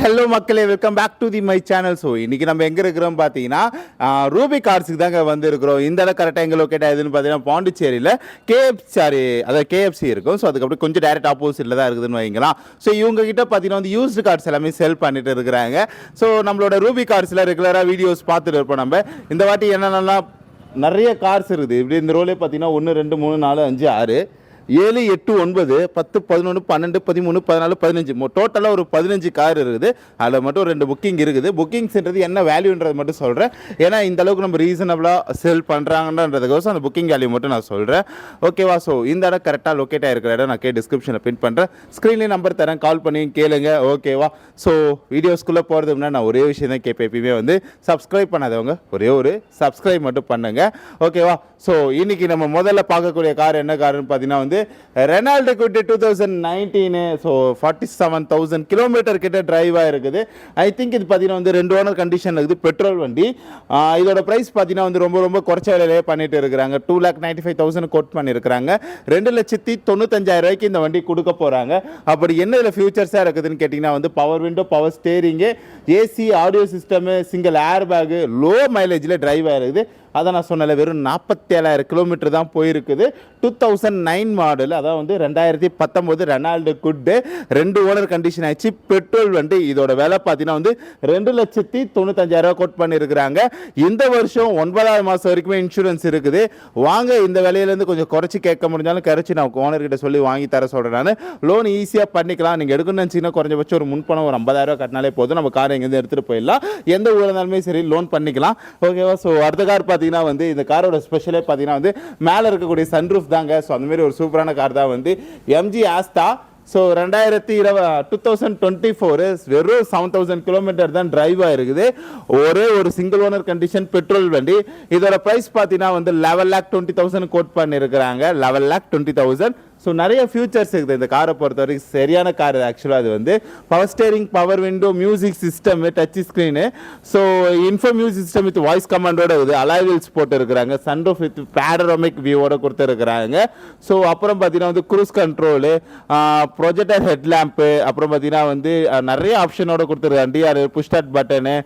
Hello மக்களே, welcome back to the my channel. So இன்றைக்கி நம்ம எங்கே இருக்கிறோம் பார்த்தீங்கன்னா ரூபி கார்ஸுக்கு தாங்க வந்துருக்கிறோம். இந்த இடம் கரெக்டாக எங்கே லொக்கேட் ஆகுதுன்னு பார்த்தீங்கன்னா பாண்டிச்சேரியில் கேஎஃப்சி இருக்கும். ஸோ அதுக்கப்புறம் கொஞ்சம் டேரக்ட் ஆப்போசிட்டில் தான் இருக்குதுன்னு வைக்கலாம். ஸோ இவங்க கிட்ட பார்த்தீங்கன்னா வந்து யூஸ்டு கார்ஸ் எல்லாமே செல் பண்ணிட்டு இருக்கிறாங்க. ஸோ நம்மளோட ரூபி கார்ஸில் ரெகுலராக வீடியோஸ் பார்த்துட்டு இருப்போம். நம்ம இந்த வாட்டி என்னென்னலாம் நிறைய கார்ஸ் இருக்குது. இப்படி இந்த ரோலே பார்த்தீங்கன்னா 1 2 3 4 5 6 7 8 9 10 11 12 13 14 15 டோட்டலாக ஒரு 15 கார் இருக்குது. அதில் மட்டும் 2 புக்கிங் இருக்குது. புக்கிங்ஸ்ன்றது என்ன வேல்யூன்றது மட்டும் சொல்கிறேன். ஏன்னா இந்த அளவுக்கு நம்ம ரீசனபிளாக செல் பண்ணுறாங்கன்றதுக்கோசம் அந்த புக்கிங் வேல்யூ மட்டும் நான் சொல்கிறேன். ஓகேவா? ஸோ இந்த இடம் கரெக்டாக லொக்கேட் ஆகிருக்கிற இடம் நான் டிஸ்கிரிப்ஷனில் பின் பண்ணுறேன். ஸ்க்ரீன்லேயே நம்பர் தரேன், கால் பண்ணி கேளுங்க. ஓகேவா? ஸோ வீடியோஸ்குள்ளே போகிறது முன்னாடி நான் ஒரே விஷயம் தான் கேட்பேன். எப்பயுமே வந்து சப்ஸ்கிரைப் பண்ணாதவங்க ஒரே ஒரு சப்ஸ்கிரைப் மட்டும் பண்ணுங்கள். ஓகேவா? ஸோ இன்றைக்கி நம்ம முதல்ல பார்க்கக்கூடிய கார் என்ன காருன்னு பார்த்தீங்கன்னா வந்து ரெனால்டோ குவிட் 2019. ஸோ 47,000 கிலோமீட்டர் கிட்ட டிரைவ் ஆகிருக்குது. ஐ திங்க் இது பார்த்தீங்கன்னா வந்து 2 ஓனர் கண்டிஷனில் இருக்குது. பெட்ரோல் வண்டி. இதோட ப்ரைஸ் பார்த்தீங்கன்னா வந்து ரொம்ப ரொம்ப குறைச்ச விலையிலே பண்ணிட்டு இருக்கிறாங்க. 2,95,000 கோட் பண்ணியிருக்கிறாங்க. 2,95,000 இந்த வண்டி கொடுக்க போகிறாங்க. அப்படி என்ன இதில் ஃபியூச்சர்ஸாக இருக்குதுன்னு கேட்டிங்கன்னா வந்து power window, power steering, AC, audio system, single air bag, low மைலேஜில் டிரைவ் ஆகிருக்குது. அதை நான் சொன்னல வெறும் 47,000 கிலோமீட்டர் தான் போயிருக்குது. 2009 மாடல், அதாவது வந்து 2019 ரெனால்டோ குவிட் 2 ஓனர் கண்டிஷன் ஆயிடுச்சு. பெட்ரோல் வண்டி. இதோட விலை பார்த்தீங்கன்னா வந்து 2,95,000 கோட் பண்ணியிருக்கிறாங்க. இந்த வருஷம் 9வது மாதம் வரைக்குமே இன்சூரன்ஸ் இருக்குது. வாங்க இந்த விலையிலேருந்து கொஞ்சம் குறைச்சி கேட்க முடிஞ்சாலும் குறைச்சி நான் ஓனர்கிட்ட சொல்லி வாங்கி தர சொல்கிறேன். நான் லோன் ஈஸியாக பண்ணிக்கலாம். நீங்கள் எடுக்கணும்னு நினச்சிங்கன்னா குறைஞ்சபட்சம் ஒரு முன்பணம் ஒரு 50,000 கட்டினாலே போதும். நம்ம காரை எங்கேருந்து எடுத்துகிட்டு போயிடலாம். எந்த ஊரில் இருந்தாலுமே சரி லோன் பண்ணிக்கலாம். ஓகேவா? ஸோ அடுத்த கார் வந்து இந்த காரோட ஸ்பெஷலே பார்த்தீங்கன்னா வந்து மேலே இருக்கக்கூடிய சன்ரூஃப் தாங்க. ஸோ அந்த மாதிரி ஒரு சூப்பரான கார் தான் வந்து MG ஆஸ்தா. ஸோ 2024 வெறும் 7,000 கிலோமீட்டர் தான் டிரைவ் ஆகிருக்குது. ஒரே ஒரு சிங்கிள் ஓனர் கண்டிஷன் பெட்ரோல் வண்டி. இதோட ப்ரைஸ் பார்த்தீங்கன்னா வந்து 11,20,000 கோட் பண்ணியிருக்கிறாங்க. 11,20,000. ஸோ நிறைய ஃபியூச்சர்ஸ் இருக்குது இந்த காரை பொறுத்த வரைக்கும். சரியான கார் இது. ஆக்சுவலாக அது வந்து power steering, power window, music system, touch screen, so info music system with voice கமாண்டோட இருக்குது. அலாய் வீல்ஸ் போட்டு இருக்கிறாங்க. சன்ரூஃப் வித் பேனரோமிக் வியூவோட கொடுத்துருக்குறாங்க. ஸோ அப்புறம் பார்த்தீங்கன்னா வந்து க்ரூஸ் கண்ட்ரோலு, ப்ரொஜெக்டர் ஹெட்லாம்ப்பு, அப்புறம் பார்த்தீங்கன்னா வந்து நிறைய ஆப்ஷனோட கொடுத்துருக்காங்க. DR, push start button,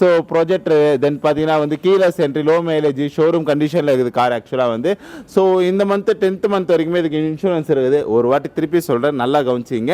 so projector, then பார்த்தீங்கன்னா வந்து keyless entry, low mileage, showroom கண்டிஷனில் இருக்குது கார் ஆக்சுவலாக வந்து. ஸோ இந்த மந்த்து 10th மந்த் வரைக்குமே இதுக்கு இன்சூரன்ஸ் இருக்குது. ஒரு வாட்டி திருப்பி சொல்கிறேன், நல்லா கவனிச்சிங்க.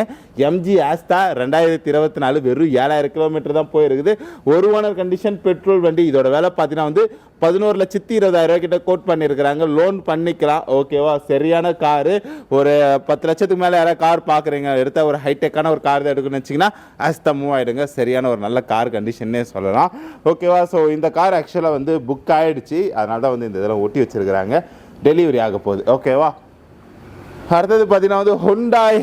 MG ஆஸ்தா 2024 வெறும் 7,000 கிலோமீட்டர் தான் போயிருக்குது. ஒரு ஓனர் கண்டிஷன் பெட்ரோல் வண்டி. இதோட விலை பார்த்தீங்கன்னா வந்து 11,20,000 கிட்ட கோட் பண்ணியிருக்கிறாங்க. லோன் பண்ணிக்கலாம். ஓகேவா? சரியான காரு. ஒரு 10 லட்சத்துக்கு மேலே யாராவது கார் பார்க்குறீங்க, எடுத்தால் ஒரு ஹைடெக்கான ஒரு கார் தான் எடுக்கணும்னு வச்சிங்கன்னா ஆஸ்தா மூவ் ஆகிடுங்க. சரியான ஒரு நல்ல கார் கண்டிஷன்னே சொல்லலாம். ஓகேவா? ஸோ இந்த கார் ஆக்சுவலாக வந்து புக் ஆகிடுச்சு. அதனால தான் வந்து இந்த இதெல்லாம் ஒட்டி வச்சுருக்கிறாங்க. டெலிவரி ஆக போகுது. ஓகேவா? அடுத்தது பார்த்தீங்கன்னா வந்து ஹுண்டாய்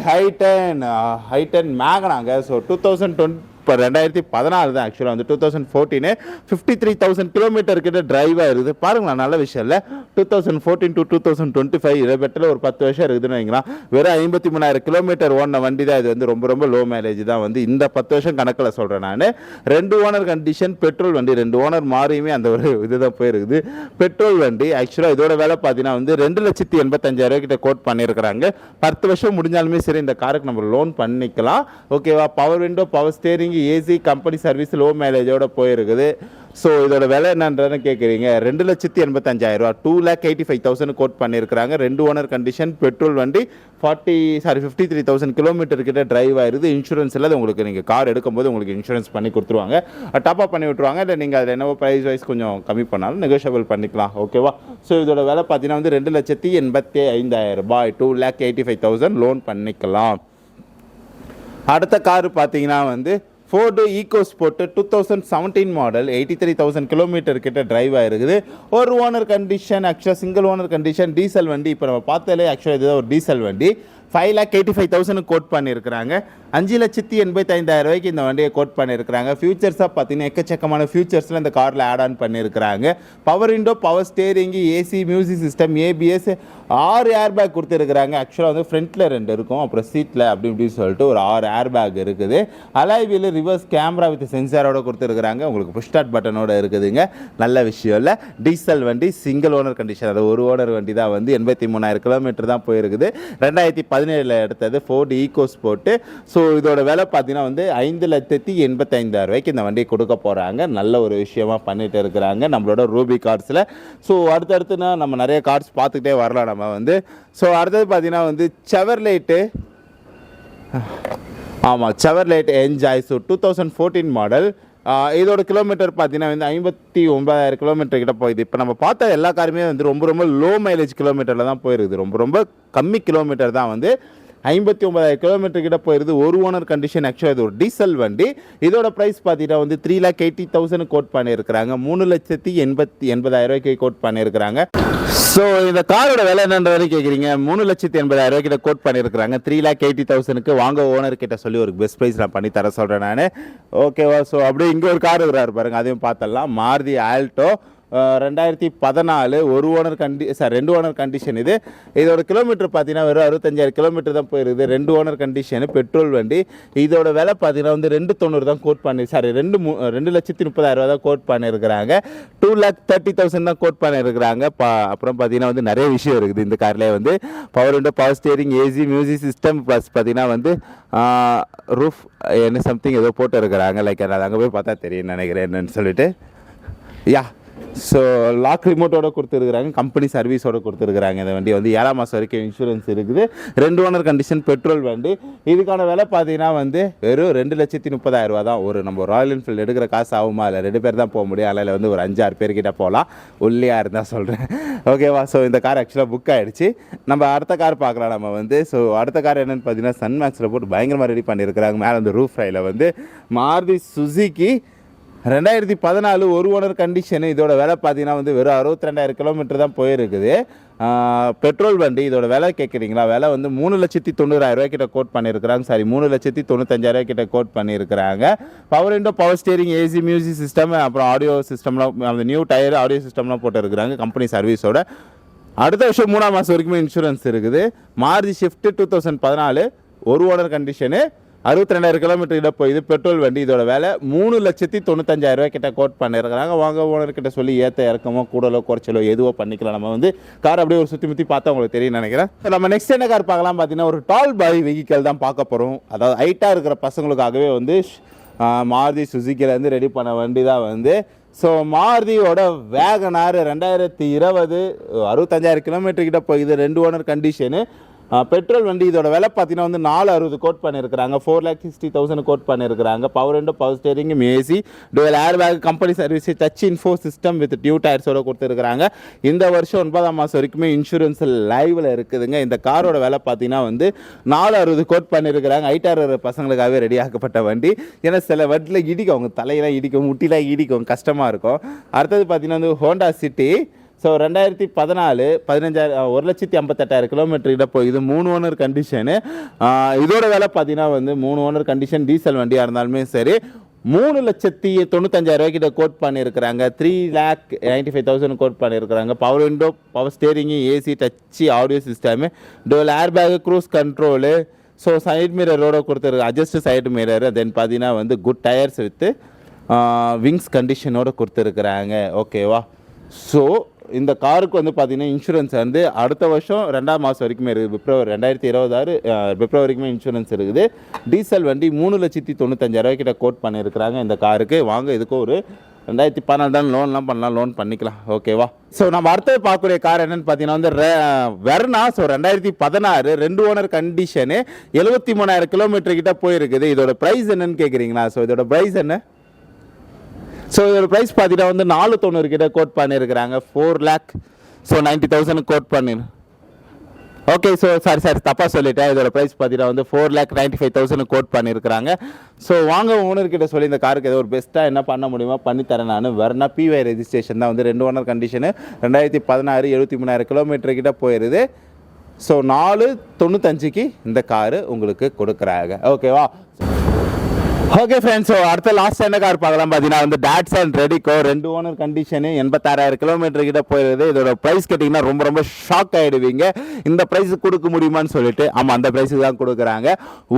ஹைட்டன் மேகனாங்க. ஸோ 2014 தான் ஆக்சுவலாக வந்து 2014 53,000 கிலோமீட்டர் கிட்ட டிரைவ் ஆகிருக்குது. பாருங்களா, நல்ல விஷயம் இல்லை. 2014 to 2025 இதை பெட்டரில் ஒரு 10 வருஷம் இருக்குதுன்னு வைங்களா. வெறும் 53,000 கிலோமீட்டர் ஓடின வண்டி தான் இது. வந்து ரொம்ப ரொம்ப லோ மைலேஜ் தான் வந்து இந்த 10 வருஷம் கணக்கில் சொல்கிறேன் நான். 2 ஓனர் கண்டிஷன் பெட்ரோல் வண்டி. 2 ஓனர் மாறியுமே அந்த ஒரு இதுதான் போயிருக்குது. பெட்ரோல் வண்டி. ஆக்சுவலாக இதோட வேலை பார்த்தீங்கன்னா வந்து 2,85,000 கிட்ட கோட் பண்ணியிருக்கிறாங்க. 10 வருஷம் முடிஞ்சாலுமே சரி இந்த காருக்கு நம்ம லோன் பண்ணிக்கலாம். ஓகேவா? Power window, power steering, AC, company service, low மைலேஜோட போயிருக்குது. ஸோ இதோட விலை என்னன்றதுன்னு கேட்குறீங்க. 2,85,000, 2,85,000 கோட் பண்ணியிருக்கிறாங்க. 2 ஓனர் கண்டிஷன் பெட்ரோல் வண்டி. 53,000 கிலோமீட்டர் கிட்ட டிரைவ் ஆயிருது. இன்சூரன்ஸ் இல்லை. உங்களுக்கு நீங்கள் கார் எடுக்கும்போது உங்களுக்கு இன்சூரன்ஸ் பண்ணி கொடுத்துருவாங்க. டாப்அப் பண்ணி விட்டுருவாங்க. இல்லை நீங்கள் அதில் என்னவோ ப்ரைஸ் வைஸ் கொஞ்சம் கம்மி பண்ணாலும் நெகோஷியபிள் பண்ணிக்கலாம். ஓகேவா? ஸோ இதோட விலை பார்த்தீங்கன்னா வந்து 2,85,000, 2,85,000 லோன் பண்ணிக்கலாம். அடுத்த கார் பார்த்தீங்கன்னா வந்து ஃபோர்டு ஈகோஸ்போர்ட் 2017 மாடல். 83,000 கிலோமீட்டர் கிட்ட டிரைவ் ஆகிருக்குது. ஒரு ஓனர் கண்டிஷன். ஆக்சுவலாக சிங்கிள் ஓனர் கண்டிஷன், டீசல் வண்டி. இப்போ நம்ம பார்த்தாலே ஆக்சுவலாக இதுதான் ஒரு டீசல் வண்டி. 5,85,000 கோட் பண்ணியிருக்கிறாங்க. 5,85,000 இந்த வண்டியை கோட் பண்ணியிருக்கிறாங்க. ஃபியூச்சர்ஸாக பார்த்தீங்கன்னா எக்கச்சக்கமான ஃபியூச்சர்ஸில் இந்த காரில் ஆட் ஆன் பண்ணியிருக்கிறாங்க. Power window, power steering, AC, music system, ABS, 6 air back கொடுத்துருக்குறாங்க. ஆக்சுவலாக வந்து ஃப்ரண்ட்டில் 2 இருக்கும், அப்புறம் சீட்டில் அப்படி இப்படின்னு சொல்லிட்டு ஒரு 6 ஏர் பேக் இருக்குது. Alloy wheel, reverse camera with சென்சாரோட கொடுத்துருக்குறாங்க. உங்களுக்கு புஷ் ஸ்டார்ட் பட்டனோட இருக்குதுங்க. நல்ல விஷயம் இல்லை. டீசல் வண்டி, சிங்கிள் ஓனர் கண்டிஷன். அது ஒரு ஓனர் வண்டி தான் வந்து 83,000 கிலோமீட்டர் தான் போயிருக்குது. 2017 எடுத்தது ஃபோர்டு ஈகோஸ்போர்ட். ஸோ இதோட விலை பார்த்தீங்கன்னா வந்து 5,85,000 இந்த வண்டியை கொடுக்க போகிறாங்க. நல்ல ஒரு விஷயமா பண்ணிட்டு இருக்கிறாங்க நம்மளோட ரூபி கார்ஸில். ஸோ அடுத்தடுத்துனா நம்ம நிறைய கார்ஸ் பார்த்துக்கிட்டே வரலாம் நம்ம வந்து. ஸோ அடுத்தது பார்த்தீங்கன்னா வந்து செவர்லேட்டு, ஆமாம் செவர்லேட் என்ஜாய். So 2014 model. இதோட கிலோமீட்டர் பார்த்தீங்கன்னா வந்து 59,000 கிலோமீட்டர் கிட்ட போயிடுது. இப்போ நம்ம பார்த்த எல்லா காருமே வந்து ரொம்ப ரொம்ப லோ மைலேஜ் கிலோமீட்டரில் தான் போயிருக்குது. ரொம்ப ரொம்ப கம்மி கிலோமீட்டர் தான் வந்து 59,000 கிலோமீட்டர் கிட்ட போயிருது. ஒரு ஓனர் கண்டிஷன். ஆக்சுவலாக இது ஒரு டீசல் வண்டி. இதோட ப்ரைஸ் பார்த்தீங்கன்னா வந்து 3,80,000 கோட் பண்ணியிருக்கிறாங்க. 3,80,000 கோட் பண்ணியிருக்கிறாங்க. ஸோ இந்த காரோட விலை என்னன்றதை கேட்குறீங்க. 3,80,000 கிட்ட கோட் பண்ணியிருக்கிறாங்க. 3,80,000 வாங்க ஓனர் கிட்ட சொல்லி ஒரு பெஸ்ட் ப்ரைஸ் நான் பண்ணி தர சொல்கிறேன் நான். ஓகேவா? ஸோ அப்படியே இங்கே ஒரு கார் இருக்கிறாரு பாருங்க, அதையும் பார்த்தலாம். மாருதி ஆல்டோ 2014 ஒரு ஓனர் ரெண்டு ஓனர் கண்டிஷன். இதோட கிலோமீட்டர் பார்த்தீங்கன்னா வெறும் 65,000 கிலோமீட்டர் தான் போயிருக்குது. 2 ஓனர் கண்டிஷனு, பெட்ரோல் வண்டி. இதோட விலை பார்த்தீங்கன்னா வந்து 2,90,000 தான் கோட் பண்ணி 2,30,000 தான் கோட் பண்ணியிருக்கிறாங்க. 2,30,000 தான் கோட் பண்ணியிருக்கிறாங்க. அப்புறம் பார்த்தீங்கன்னா வந்து நிறைய விஷயம் இருக்குது இந்த கார்லேயே வந்து. Power window, power steering, AC, music system, plus பார்த்தீங்கன்னா வந்து ரூஃப் என்ன சம்திங் ஏதோ போட்டு இருக்கிறாங்க. லைக் அது அங்கே போய் பார்த்தா தெரியும் நினைக்கிறேன் என்னன்னு சொல்லிட்டு. யா, ஸோ லாக் ரிமோட்டோட கொடுத்துருக்குறாங்க. கம்பெனி சர்வீஸோடு கொடுத்துருக்குறாங்க. இந்த வண்டி வந்து 7 மாதம் வரைக்கும் இன்சூரன்ஸ் இருக்குது. 2 ஓனர் கண்டிஷன், பெட்ரோல் வண்டி. இதுக்கான விலை பார்த்தீங்கன்னா வந்து வெறும் 2,30,000 தான். ஒரு நம்ம ராயல் என்ஃபீல்டு எடுக்கிற காசு ஆகுமா? இல்லை 2 பேர் தான் போக முடியும். அதில் வந்து ஒரு 5-6 பேர்கிட்ட போகலாம். ஒல்லியாக இருந்தால் சொல்கிறேன். ஓகேவா? ஸோ இந்த கார் ஆக்சுவலாக புக் ஆகிடுச்சு. நம்ம அடுத்த கார் பார்க்கலாம் நம்ம வந்து. ஸோ அடுத்த கார் என்னென்னு பார்த்தீங்கன்னா சன்மேக்ஸில் போட்டு பயங்கரமாக ரெடி பண்ணியிருக்கிறாங்க. மேலே வந்து ரூஃப் ரையில் வந்து மாருதி சுசுகி 2014 ஒரு ஓனர் கண்டிஷனு. இதோட விலை பார்த்தீங்கன்னா வந்து வெறும் 62,000 கிலோமீட்டர் தான் போயிருக்குது. பெட்ரோல் வண்டி. இதோட விலை கேட்குறீங்களா? விலை வந்து 3,90,000 கிட்ட கோட் பண்ணியிருக்கிறாங்க. 3,95,000 கிட்ட கோட் பண்ணியிருக்கிறாங்க. Power window, power steering, AC, music system, அப்புறம் ஆடியோ சிஸ்டம்லாம், அந்த நியூ டயர் ஆடியோ சிஸ்டம்லாம் போட்டுருக்குறாங்க கம்பெனி சர்வீஸோட. அடுத்த வருஷம் 3ஆம் மாதம் வரைக்குமே இன்சூரன்ஸ் இருக்குது. மாருதி ஷிஃப்ட் 2014 ஒரு ஓனர் கண்டிஷனு, 62,000 கிலோமீட்டர் கிட்ட போய் இது பெட்ரோல் வண்டி. இதோட விலை 3,95,000 கிட்ட கோட் பண்ணியிருக்கிறாங்க. வாங்க ஓனர்கிட்ட சொல்லி ஏற்ற இறக்கமோ கூடலோ குறைச்சலோ எதுவோ பண்ணிக்கலாம். நம்ம வந்து கார் அப்படியே ஒரு சுற்றி முற்றி பார்த்தா உங்களுக்கு தெரியும் நினைக்கிறேன். நம்ம நெக்ஸ்ட் என்ன கார் பார்க்கலாம் பார்த்தீங்கன்னா ஒரு டால் பாய் வெஹிக்கல் தான் பார்க்க போகிறோம். அதாவது ஹைட்டாக இருக்கிற பசங்களுக்காகவே வந்து மாருதி சுசுக்கிலேருந்து ரெடி பண்ண வண்டி தான் வந்து. ஸோ மாருதியோட வேகனார் 2020 65,000 கிலோமீட்டர் கிட்ட போகுது. 2 ஓனர் கண்டிஷனு, பெட்ரோல் வண்டி. இதோட விலை பார்த்தீங்கன்னா வந்து 460 கோட் பண்ணியிருக்கிறாங்க. 4,60,000 கோட் பண்ணியிருக்கிறாங்க. Power window, power steering, AC, dual air bag, company service, touch info system with டியூ டயர்ஸோட கொடுத்துருக்குறாங்க. இந்த வருஷம் 9ஆம் மாதம் வரைக்குமே இன்சூரன்ஸ் லைவில் இருக்குதுங்க. இந்த காரோட விலை பார்த்தீங்கன்னா வந்து 460 கோட் பண்ணியிருக்கிறாங்க. ஐட்டார் பசங்களுக்காகவே ரெடி ஆக்கப்பட்ட வண்டி. ஏன்னா சில வண்டியில் இடிக்கும், அவங்க தலையெல்லாம் இடிக்கும், முட்டிலாம் இடிக்கும், கஷ்டமாக இருக்கும். அடுத்தது பார்த்தீங்கன்னா வந்து ஹோண்டா சிட்டி. ஸோ 2014 1,58,000 கிலோமீட்டர் கிட்ட போய் இது 3 ஓனர் கண்டிஷனு. இதோட விலை பார்த்தீங்கன்னா வந்து 3 ஓனர் கண்டிஷன் டீசல் வண்டியாக இருந்தாலுமே சரி 3,95,000 கிட்ட கோட் பண்ணியிருக்கிறாங்க. 3,95,000 கோட் பண்ணியிருக்கிறாங்க. Power window, power steering, AC, touch, audio system, dual air bag, cruise control. So side மிரரோட கொடுத்துருக்கு, அட்ஜஸ்ட் சைடு மிரர். தென் பார்த்தீங்கன்னா வந்து குட் டயர்ஸ் வித்து விங்ஸ் கண்டிஷனோட கொடுத்துருக்குறாங்க. ஓகேவா? ஸோ இந்த காருக்கு வந்து பார்த்தீங்கன்னா இன்சூரன்ஸ் வந்து அடுத்த வருஷம் 2ஆம் மாதம் வரைக்குமே இருக்குது. பிப்ரவரி 2026 பிப்ரவரி வரைக்குமே இன்சூரன்ஸ் இருக்குது. டீசல் வண்டி 3,95,000 கிட்ட கோட் பண்ணியிருக்கிறாங்க இந்த காருக்கு. வாங்க இதுக்கு ஒரு 2014 தான் லோன்லாம் பண்ணலாம், லோன் பண்ணிக்கலாம். ஓகேவா? ஸோ நம்ம அடுத்தது பார்க்கக்கூடிய கார் என்னென்னு பார்த்தீங்கன்னா வந்து Verna. So 2016 2 owner condition, 73,000 kilometre கிட்ட போயிருக்குது. இதோட ப்ரைஸ் என்னன்னு கேட்குறீங்களா? ஸோ இதோட ப்ரைஸ் என்ன? ஸோ இதோட ப்ரைஸ் பார்த்தீங்கன்னா வந்து 490 கிட்ட கோட் பண்ணியிருக்கிறாங்க. 4,90,000 கோட் பண்ணி. ஓகே, ஸோ சாரி தப்பாக சொல்லிட்டேன். இதோட ப்ரைஸ் பார்த்தீங்கன்னா வந்து 4,95,000 கோட் பண்ணியிருக்கிறாங்க. ஸோ வாங்க ஓனர்கிட்ட சொல்லி இந்த காருக்கு ஏதோ ஒரு பெஸ்ட்டாக என்ன பண்ண முடியுமா பண்ணித்தரேன் நான். வெர்னா பிஒய் ரெஜிஸ்ட்ரேஷன் தான் வந்து 2 ஓனர் கண்டிஷனு, 2016 73,000 கிலோமீட்டர் கிட்ட போயிடுது. ஸோ 4,95,000 இந்த காரு உங்களுக்கு கொடுக்குறாங்க. ஓகேவா? ஓகே ஃப்ரெண்ட்ஸ், ஸோ அடுத்த லாஸ்ட் என்ன கார் பார்க்கலாம் பார்த்தீங்கன்னா வந்து Dodson Redigo 2 owner condition 86,000 kilometre கிட்ட போயிருது. இதோட ப்ரைஸ் கேட்டிங்கன்னா ரொம்ப ரொம்ப ஷாக் ஆகிடுவீங்க. இந்த ப்ரைஸ் கொடுக்க முடியுமான்னு சொல்லிட்டு. ஆமாம், அந்த ப்ரைஸுக்கு தான் கொடுக்குறாங்க.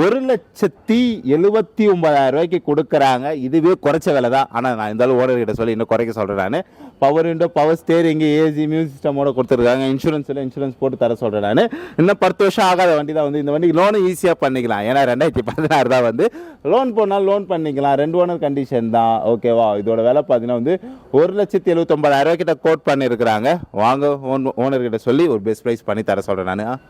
1,79,000 கொடுக்குறாங்க. இதுவே குறைச்ச விலை தான். ஆனால் நான் இருந்தாலும் ஓனர்கிட்ட சொல்லி இன்னும் குறைக்க சொல்கிறேன். நான் power window, power steering, AC, music சிஸ்டமோட கொடுத்துருக்காங்க. இன்சூரன்ஸ் போட்டு தர சொல்கிறேன். நான் இன்னும் 10 வருஷம் ஆகாத வண்டி தான் வந்து. இந்த வண்டிக்கு லோனு ஈஸியாக பண்ணிக்கலாம். ஏன்னா 2016 தான் வந்து லோன் போனால் லோன் பண்ணிக்கலாம். 2 ஓனர் கண்டிஷன் தான். ஓகேவா? இதோட விலை பார்த்தீங்கன்னா வந்து 1,79,000 கிட்ட கோட் பண்ணியிருக்கிறாங்க. வாங்க ஓனர்கிட்ட சொல்லி ஒரு பெஸ்ட் ப்ரைஸ் பண்ணி தர சொல்கிறேன் நான்.